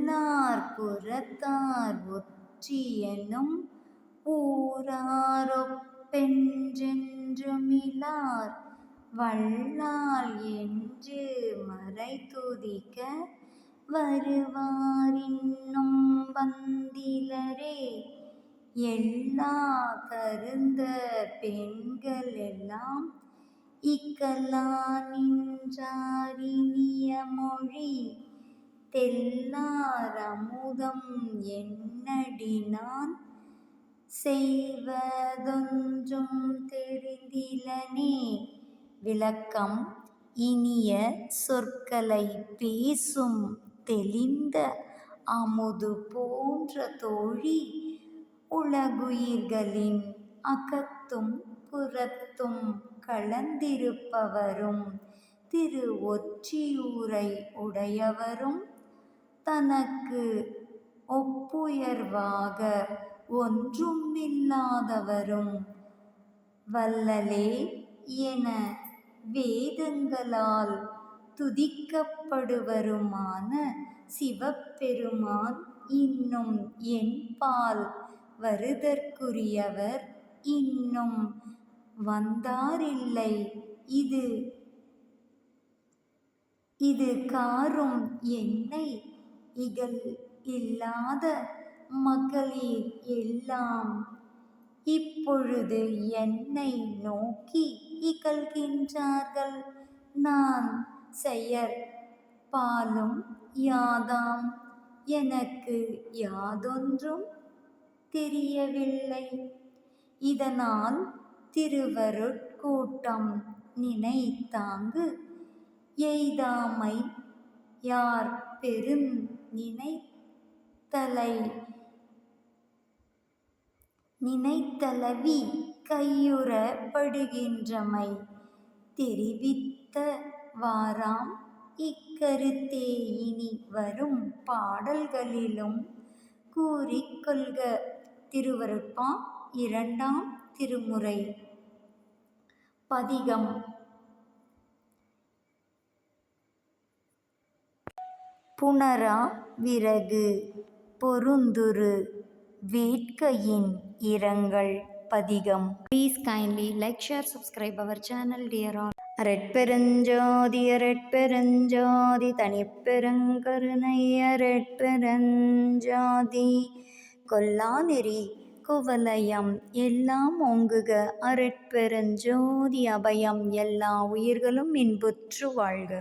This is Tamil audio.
உள்ளார் புறத்தார் ஒற்றியெனும் ஊராரொப்பென்றென்றுமிலார் வல்லால் என்று மறைதுதிக்க வருவாரின்னும் வந்திலரே. எல்லா கருந்த பெண்களெல்லாம் இக்கலா நின்றாரினிய மொழி தெல்லார் அமுதம் என்னடினான் செய்வதொன்றும் தெரிந்திலனே. விளக்கம்: இனிய சொற்களை பேசும் தெளிந்த அமுது போன்ற தோழி உலகுயிர்களின் அகத்தும் புறத்தும் கலந்திருப்பவரும் திரு ஒற்றியூரை உடையவரும் தனக்கு ஒப்புயர்வாக ஒன்றுமில்லாதவரும் வள்ளலே என வேதங்களால் துதிக்கப்படுவருமான சிவபெருமான் இன்னும் என்பால் வருதற்குரியவர் இன்னும் வந்தாரில்லை. இது காரும் என்னை இகல் இல்லாத மகளிர் எல்லாம் இப்பொழுது என்னை நோக்கி இகழ்கின்றார்கள். நான் செயற்பாலும் யாதாம் எனக்கு யாதொன்றும் தெரியவில்லை. இதனால் திருவருட்கூட்டம் நினைத்தாங்கு எய்தாமை யார் பெருந் நினைத்தளவி கையுறப்படுகின்றமை தெரிவித்த வாறாம். இக்கருத்தே இனி வரும் பாடல்களிலும் கூறிக்கொள்க. திருவருட்பா இரண்டாம் திருமுறை பதிகம். புணரா விறகு பொருந்துறு வேட்கையின் இரங்கல் பதிகம். Please kindly like, share, subscribe our channel dear all. அரட்பெருஞ்சோதி அரட்பெருஞ்சோதி தனிப்பெருங்கருணை அரட்பெருஞ்சோதி கொல்லா நெறி குவலயம் எல்லாம் ஓங்குக அரட்பெருஞ்சோதி அபயம் எல்லா உயிர்களும் இன்புற்று வாழ்க.